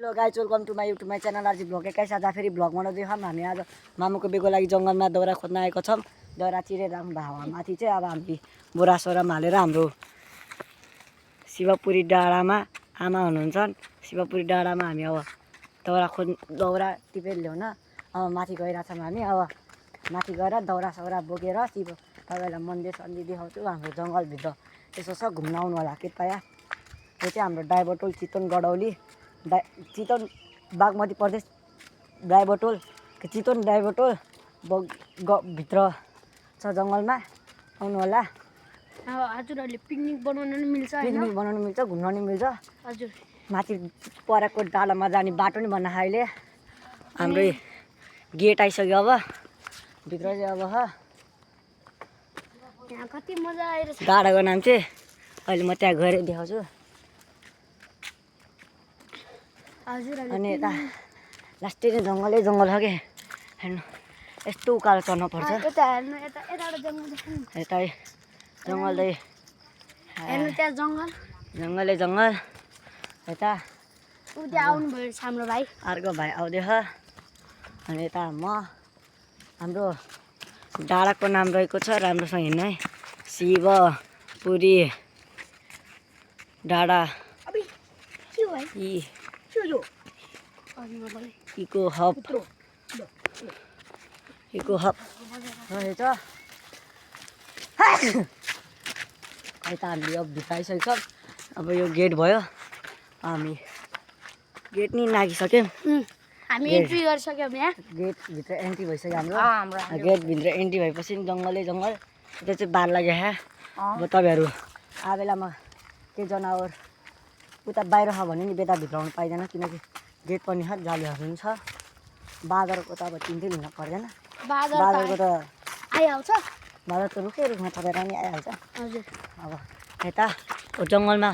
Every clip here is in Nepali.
Hello guys, welcome to my YouTube my channel आज भ्लग 21 आज फेरि भ्लग बनाउँदै छौँ। हामी आज मामुको बिहेको लागि जङ्गलमा दाउरा खोज्न आएको छौँ। दाउरा चिरेर माथि चाहिँ अब हामी बोरासोरा हालेर हाम्रो शिवपुरी डाँडामा आमा हुनुहुन्छ। शिवपुरी डाँडामा हामी अब दाउरा टिपेर ल्याउन अब माथि गइरहेछौँ। हामी अब माथि गएर दाउरा सौरा बोकेर तपाईँहरूलाई मन्दिर सन्दिर देखाउँछु। हाम्रो जङ्गलभित्र यसो छ, घुम्न आउनु होला कृपया। यो चाहिँ हाम्रो डाइबोटोल चितवन गडौली चितवन बागमती प्रदेश डाइबोटोल चितवन डाइबोटोल भित्र छ जङ्गलमा, आउनु होला। हजुरहरूले पिकनिक बनाउन नि मिल्छ, पिकनिक बनाउनु मिल्छ, घुम्न नि मिल्छ। हजुर माथि परको डाँडामा जाने बाटो नि बन्न अहिले हाम्रो गेट आइसक्यो। अब भित्र चाहिँ अब यहाँ कति मजा आइरहेछ। डाँडाको नाम चाहिँ अहिले म त्यहाँ गएर देखाउँछु। अनि यता लास्टै जङ्गलै जङ्गल छ कि हेर्नु, यस्तो उकालो चढ्नु पर्छ। यता हेर्नु, यताबाट जङ्गल देख्नु। यता जङ्गलै हेर्नु, त्यहाँ जङ्गल जङ्गलै जङ्गल। यता ऊ त्यहाँ आउनुभयो हाम्रो भाइ, अर्को भाइ आउँदैछ। अनि यता हाम्रो डाँडाको नाम रहेको छ, राम्रोसँग हिँड्नु है, शिवपुरी डाँडा इको हब रहेछ। यता हामीले अब भित्र आइसकेको छ। अब यो गेट भयो, हामी गेट नि नागिसक्यौँ। हामी एन्ट्री गरिसक्यौँ। यहाँ गेटभित्र एन्ट्री भइसक्यो हाम्रो। गेटभित्र एन्ट्री भएपछि जङ्गलै जङ्गल। त्यो चाहिँ बार लाग्यो। अब तपाईँहरू आ बेलामा केही जनावर उता बाहिर छ भने नि बेता भित्र आउनु पाइँदैन, किनकि गेट पनि छ, जालीहरू पनि छ। बाँदरको त अब चिन्दै लिन पर्दैन, बाँदरको त आइहाल्छ। बाँदर त रुखै रुखमा थपेर नि आइहाल्छ। हजुर अब यता जङ्गलमा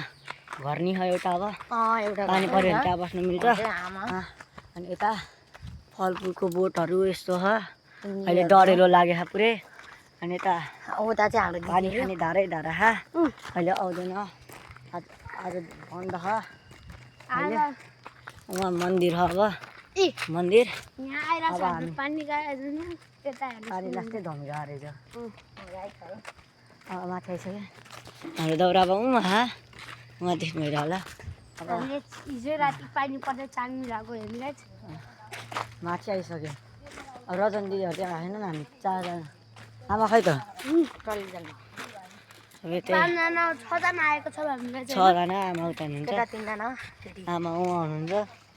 घर नि छ एउटा। अब एउटा पानी पऱ्यो भने त्यहाँ बस्नु मिल्छ। अनि यता फलफुलको बोटहरू यस्तो छ। अहिले डढेलो लागेको छ पुरै। अनि यता उता चाहिँ हाम्रो पानी खाने धारै धारा छ, अहिले आउँदैन, आज बन्द छ। अहिले उहाँ मन्दिर छ। अब मन्दिर यहाँ आइरहेछ हाम्रो पानी गएन। यता हेर्नु, पानी लास्टै धमिरा रहेछ। अब माथि आइसक्यो हाम्रो दाउरा अब उहाँ देख्नु भइरह होला। अब हिजो राति पानी पर्दै चाङ्नी भएको हेर्नु माथि आइसक्यो। अब रजन दिदीहरू चाहिँ आएन, हामी 4 जना आमा खै त। अब त्यही 6 जना आएको छ हामीलाई 6 जना आमा उता हुनुहुन्छ, आमा उहाँ हुनुहुन्छ।